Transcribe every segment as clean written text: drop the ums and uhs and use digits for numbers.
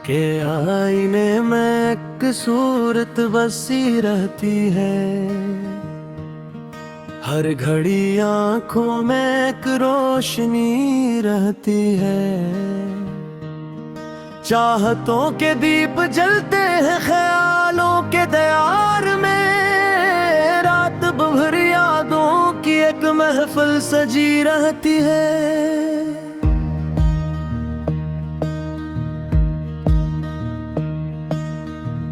के आईने में एक सूरत बसी रहती है। हर घड़ी आंखों में एक रोशनी रहती है। चाहतों के दीप जलते हैं ख्यालों के दयार में। रात भर यादों की एक महफिल सजी रहती है।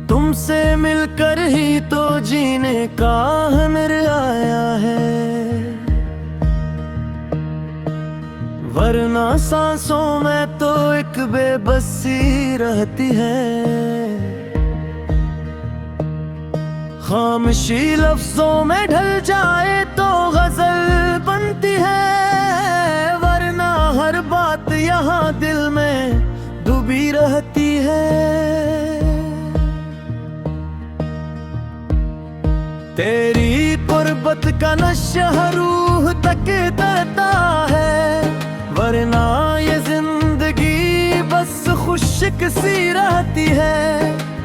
तुमसे मिलकर ही तो जीने का हुनर आया है, वरना सांसों में तो एक बेबसी रहती है। खामोशी लफ्जों में ढल जाए तो गजल बनती है, वरना हर बात यहाँ दिल में डूबी रहती है। तेरी कुर्बत का नशा रूह तक देता है, वरना ये जिंदगी बस खुशक सी रहती है।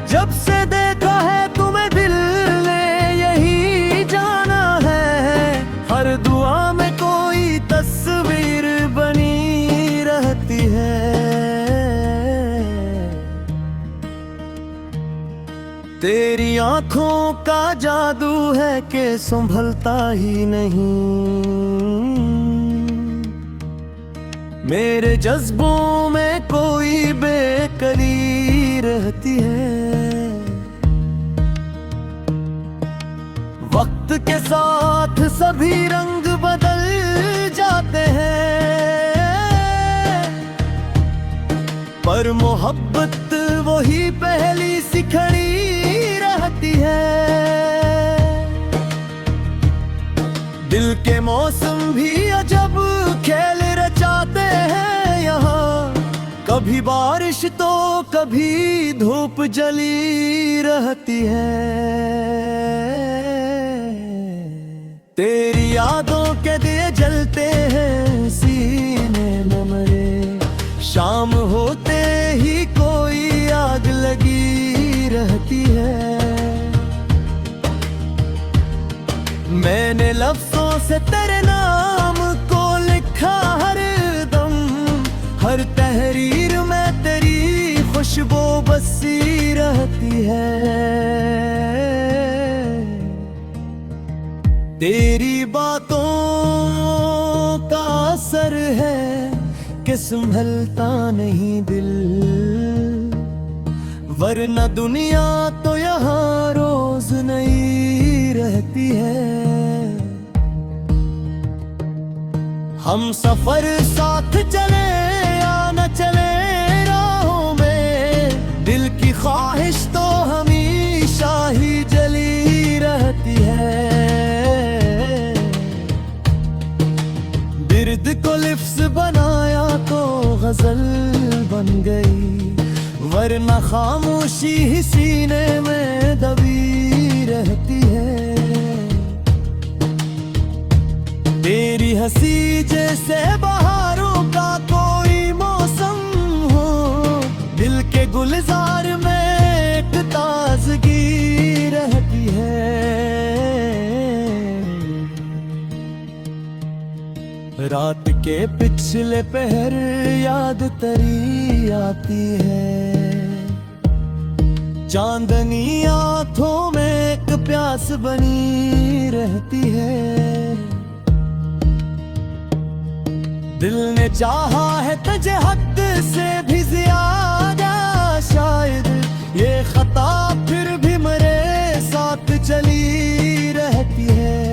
जब से देखा है तुम्हें दिल ने यही जाना है, हर दुआ में कोई तस्वीर बनी रहती है। तेरी आंखों का जादू है कि संभलता ही नहीं। मेरे जज्बों में कोई बेकली रहती है। वक्त के साथ सभी रंग बदल जाते हैं, पर मोहब्बत वही पहली सी खड़ी रहती है। दिल के मौसम भी अजब खेल रचाते हैं यहाँ, कभी बारिश तो कभी धूप जली रहती है। तेरी यादों के दिए जलते हैं सीने में मरे, शाम होते ही कोई आग लगी रहती है। मैंने लफ्जों से तेरे नाम को लिखा हर दम, हर तहरीर में तेरी खुशबू बसी रहती है। तेरी बातों का असर है कि संभलता नहीं दिल, वरना दुनिया तो यहाँ रोज नई रहती है। हम सफर साथ चले या न चले राहों में, दिल की ख्वाहिश तो हमेशा ही जली रहती है। बिर्द को लिफ्ज बनाया तो गजल बन गई, वरना खामोशी ही सीने में दबी रहती है। तेरी हंसी जैसे बहारों का कोई मौसम हो, दिल के गुलजार में एक ताजगी रहती है। रात के पिछले पहर याद तेरी आती है, चांदनी आंखों में एक प्यास बनी रहती है। दिल ने चाहा है तुझे हद से भी ज्यादा, शायद ये खता फिर भी मेरे साथ चली रहती है।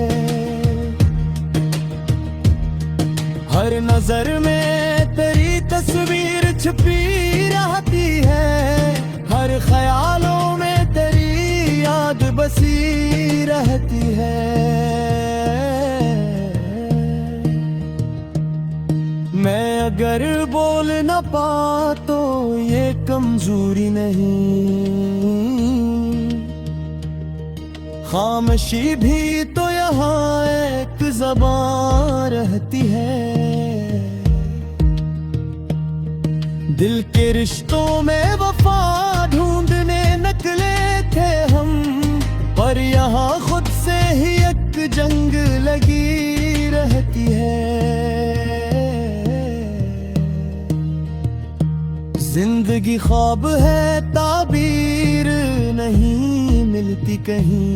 हर नजर में तेरी तस्वीर छुपी रहती है, हर ख्यालों में तेरी याद बसी रहती है। मैं अगर बोल न पा तो ये कमजोरी नहीं, खामोशी भी तो यहाँ एक ज़बान रहती है। दिल के रिश्तों में वफा ढूंढने निकले थे हम, पर यहाँ खुद से ही एक जंग लगी रहती है। जिंदगी ख्वाब है ताबीर नहीं मिलती कहीं,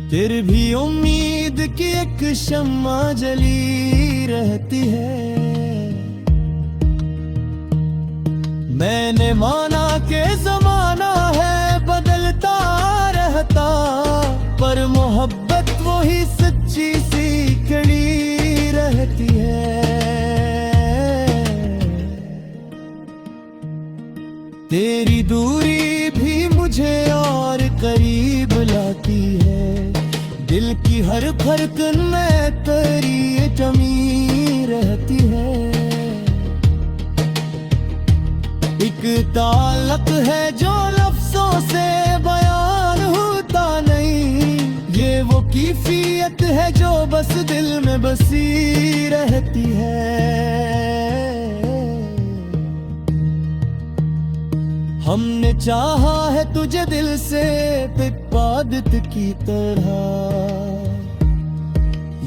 फिर भी उम्मीद की एक शम्मा जली रहती है। मैंने माना कि ज़माना है बदलता रहता, पर मोहब्बत वो ही सच्ची सी खड़ी रहती है। तेरी दूरी भी मुझे और करीब लाती है, दिल की हर धड़कन में तेरी जमी रहती है। एक ताल्लुक है जो लफ्जों से बयान होता नहीं, ये वो कैफियत है जो बस दिल में बसी रहती है। हमने चाहा है तुझे दिल से इबादत की तरह,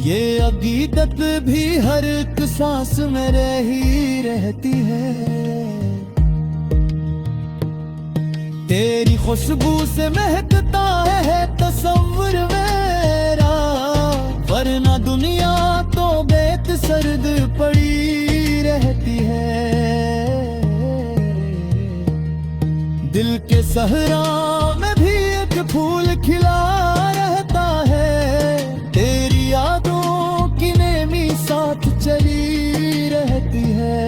ये अकीदत भी हर एक सांस में रही रहती है। तेरी खुशबू से महकता है तस्वुर मेरा, वरना दुनिया तो बेत सर्द पड़ी रहती है। दिल के सहरा में भी एक फूल खिला रहता है, तेरी यादों की नेमी साथ चली रहती है।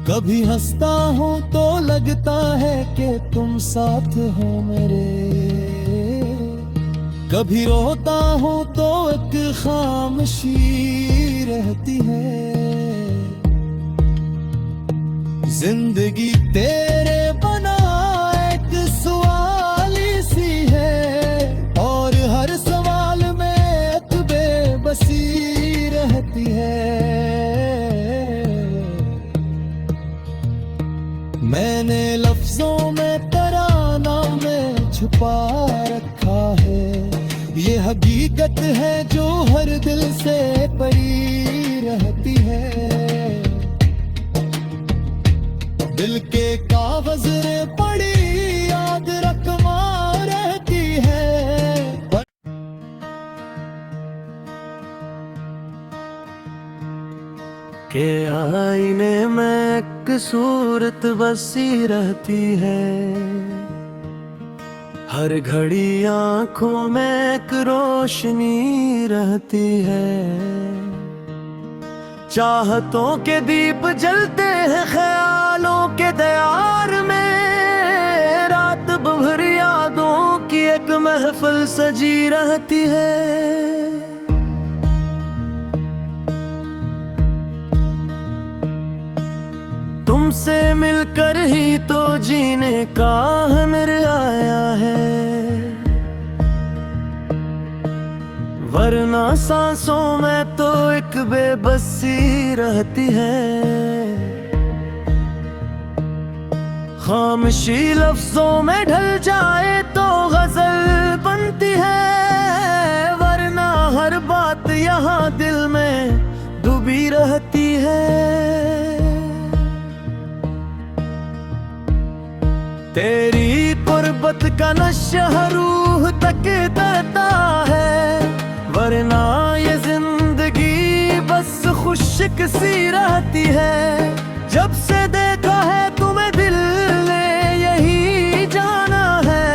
कभी हंसता हूँ तो लगता है कि तुम साथ हो मेरे, कभी रोता हूँ तो एक खामोशी रहती है। जिंदगी तेरे बना एक सवाली सी है, और हर सवाल में एक बेबसी रहती है। मैंने लफ्जों में तराना में छुपा रखा है, ये हकीकत है जो हर दिल से परी रहती है। दिल के कागज पड़ी याद रकमा रहती है। के आईने में एक सूरत बसी रहती है, हर घड़ी आंखों में एक रोशनी रहती है। चाहतों के दीप जलते हैं ख्यालों के दयार में, रात भर यादों की एक महफिल सजी रहती है। तुमसे मिलकर ही तो जीने का हुनर आया है, वरना सांसों में तो एक बेबसी रहती है। खामोशी लफ्जों में ढल जाए तो गजल बनती है, वरना हर बात यहाँ दिल में डूबी रहती है। तेरी कुर्बत का नशा रूह तक देता है, वरना ये जिंदगी बस खुशक सी रहती है। जब से देखा है तुम्हें दिल ने यही जाना है,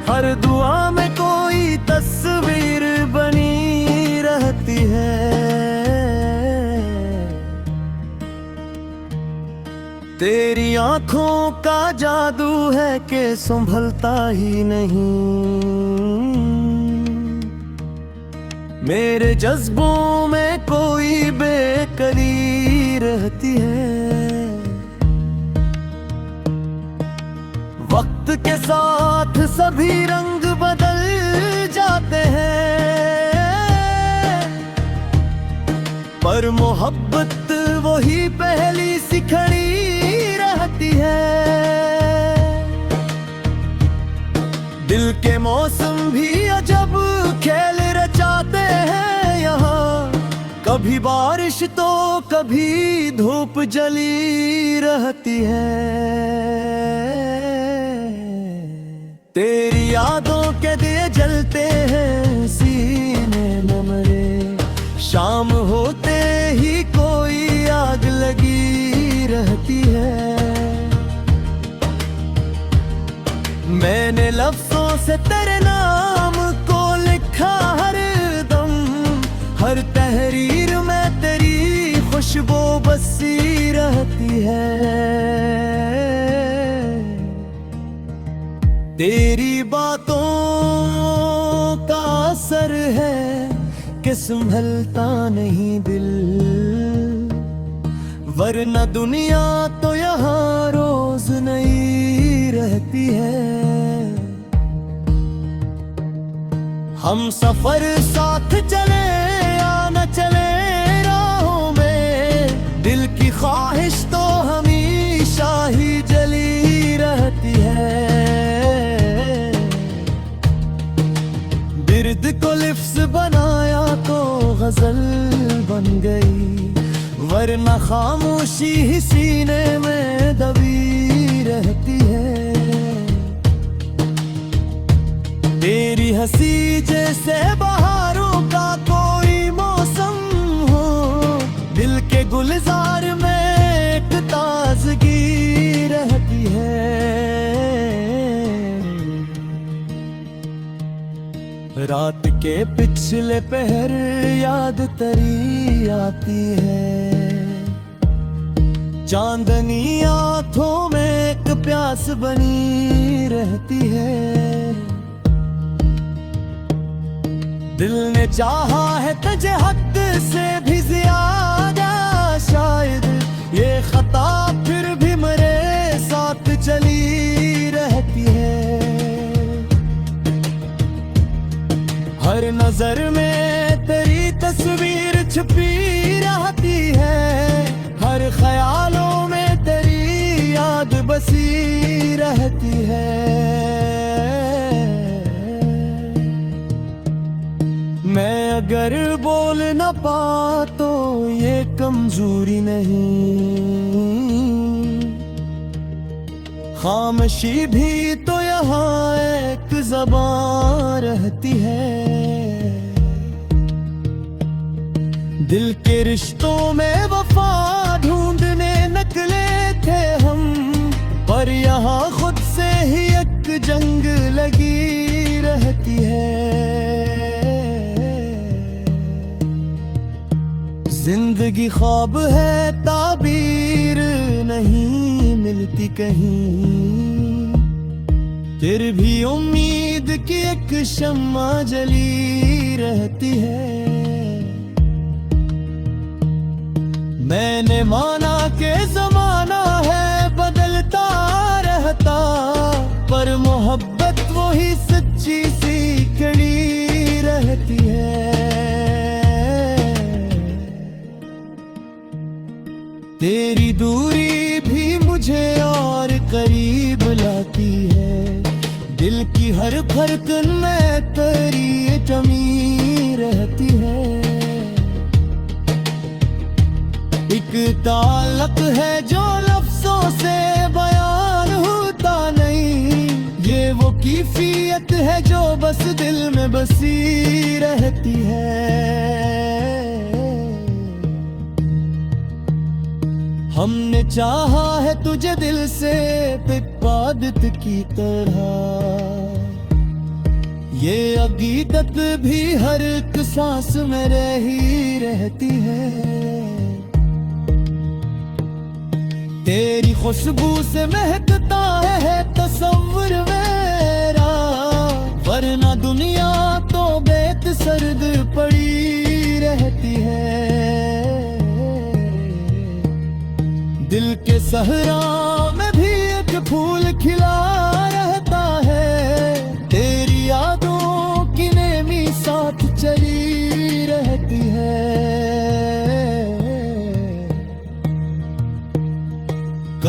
हर दुआ में कोई तस्वीर बनी रहती है। तेरी आंखों का जादू है कि संभलता ही नहीं, मेरे जज्बों में कोई बेकली रहती है। वक्त के साथ सभी रंग बदल जाते हैं, पर मोहब्बत वही पहली सी खड़ी रहती है। दिल के मौसम भी अजब खेल रचाते हैं यहाँ, कभी बारिश तो कभी धूप जली रहती है। तेरी यादों के दिए जलते हैं सीने में मेरे, शाम होते ही कोई आग लगी रहती है। मैंने लफ्जों से तेरे नाम को लिखा हर दम, हर तहरीर में तेरी खुशबू बसी रहती है। तेरी बातों का असर है कि संभलता नहीं दिल, वरना दुनिया तो यहाँ रोज नई रहती है। हम सफर साथ चले या न चले राहों में, दिल की ख्वाहिश तो हमेशा ही जली रहती है। बिर्द को लिफ्ज बनाया तो गजल बन गई, वरना खामोशी ही सीने में दबी रहती है। तेरी हंसी जैसे बहारों का कोई मौसम हो, दिल के गुलजार में एक ताजगी रहती है। रात के पिछले पहर याद तेरी आती है, चांदनी आंखों में एक प्यास बनी रहती है। दिल ने चाहा है तुझे हद से भी ज्यादा, शायद ये खता फिर भी मेरे साथ चली रहती है। हर नजर में तेरी तस्वीर छुपी रहती है, हर ख्यालों में तेरी याद बसी रहती है। मैं अगर बोल न पा तो ये कमजोरी नहीं, खामोशी भी तो यहाँ एक ज़बान रहती है। दिल के रिश्तों में वफा ढूंढने निकले थे हम, पर यहाँ खुद से ही एक जंग लगी रहती है। जिंदगी ख्वाब है ताबीर नहीं मिलती कहीं, फिर भी उम्मीद की एक शम्मा जली रहती है। मैंने माना कि ज़माना है बदलता रहता, पर मोहब्बत वही सच्ची सी खड़ी रहती है। तेरी दूरी भी मुझे और करीब लाती है, दिल की हर धड़कन में तेरी जमी रहती है। एक ताल्लुक है जो लफ्जों से बयान होता नहीं, ये वो कैफियत है जो बस दिल में बसी रहती है। हमने चाहा है तुझे दिल से इबादत की तरह, ये अकीदत भी हर एक सांस में रही रहती है। तेरी खुशबू से महकता है तस्वुर मेरा, वरना दुनिया तो बेत सर्द पड़ी रहती है। दिल के सहरा में भी एक फूल खिला रहता है, तेरी यादों की नेमी साथ चली रहती है।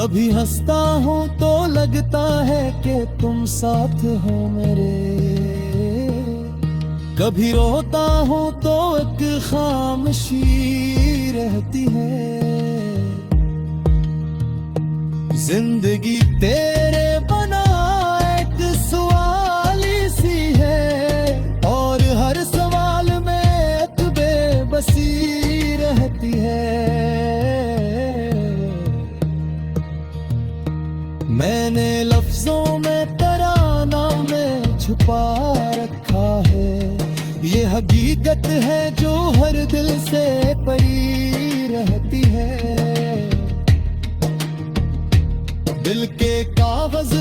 कभी हंसता हूँ तो लगता है कि तुम साथ हो मेरे, कभी रोता हूँ तो एक खामोशी रहती है। जिंदगी तेरे बना एक सवाली सी है, और हर सवाल में एक बेबसी रहती है। मैंने लफ्जों में तराना में छुपा रखा है, ये हकीकत है जो हर दिल से परी रहती है। दिल के कागज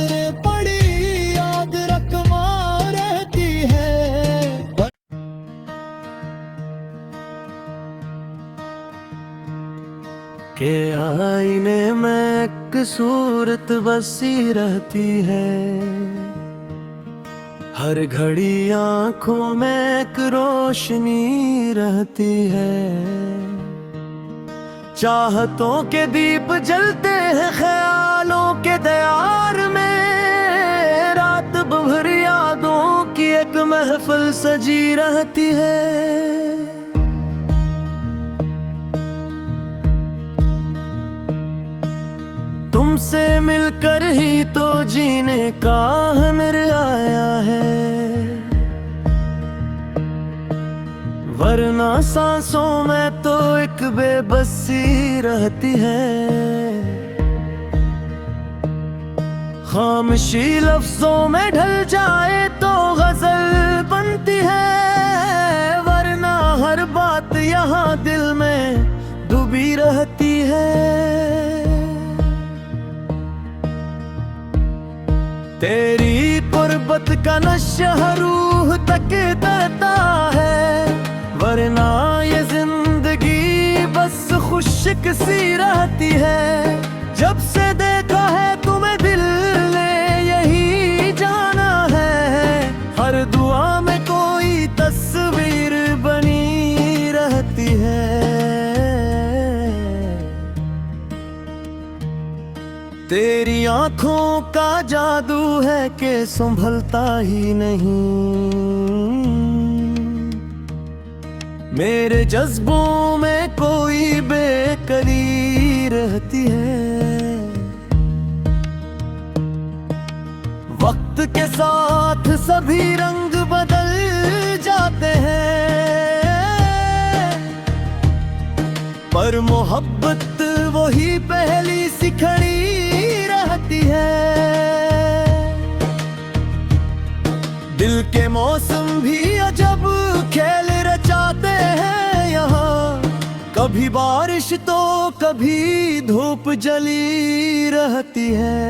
पड़ी याद रकमा रहती है। के आईने में एक सूरत बसी रहती है, हर घड़ी आंखों में एक रोशनी रहती है। चाहतों के दीप जलते हैं ख्यालों के दयार में, रात भर यादों की एक महफिल सजी रहती है। तुमसे मिलकर ही तो जीने का हुनर आया है, वरना सांसों में तो एक बेबसी रहती है। खामोशी लफ्जों में ढल जाए तो गजल बनती है, वरना हर बात यहाँ दिल में डूबी रहती है। तेरी कुर्बत का नशा रूह तक तरता है, वरना ये जिंदगी बस खुशक सी रहती है। जब से देखा है तुम्हें दिल ने यही जाना है, हर दुआ में कोई तस्वीर बनी रहती है। तेरी आंखों का जादू है कि संभलता ही नहीं, मेरे जज्बों में कोई बेकरी रहती है। वक्त के साथ सभी रंग बदल जाते हैं, पर मोहब्बत वही पहली सी खड़ी रहती है। दिल के मौसम भी अजब खेल रचाते हैं यहाँ, कभी बारिश तो कभी धूप जली रहती है।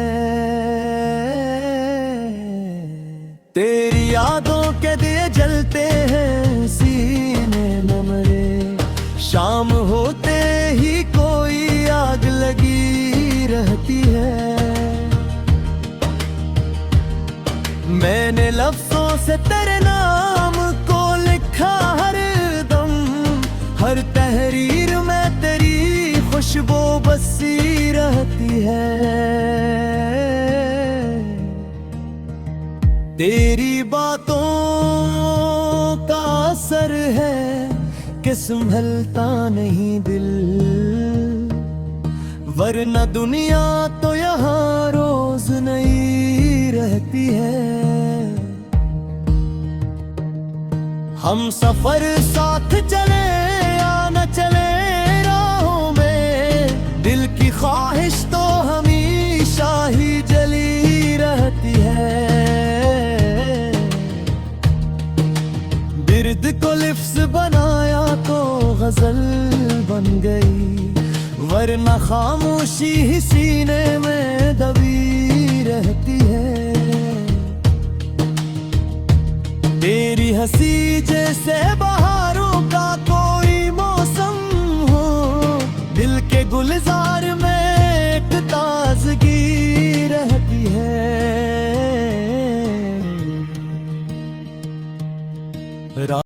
तेरी यादों के दिए जलते हैं सीने में मेरे, शाम होते ही कोई आग लगी रहती है। मैंने लफ्जों से तेरे नाम को लिखा हर दम, हर तहरीर में तेरी खुशबू बसी रहती है। तेरी बातों का असर है कि संभलता नहीं दिल, वरना दुनिया तो यहाँ रोज नई रहती है। हम सफर साथ चले या न चले राहों में, दिल की ख्वाहिश तो हमेशा ही जली रहती है। बिर्द को लिफ्ज बनाया तो गजल बन गई, वरना खामोशी ही सीने में दबी रहती है। तेरी हंसी जैसे बहार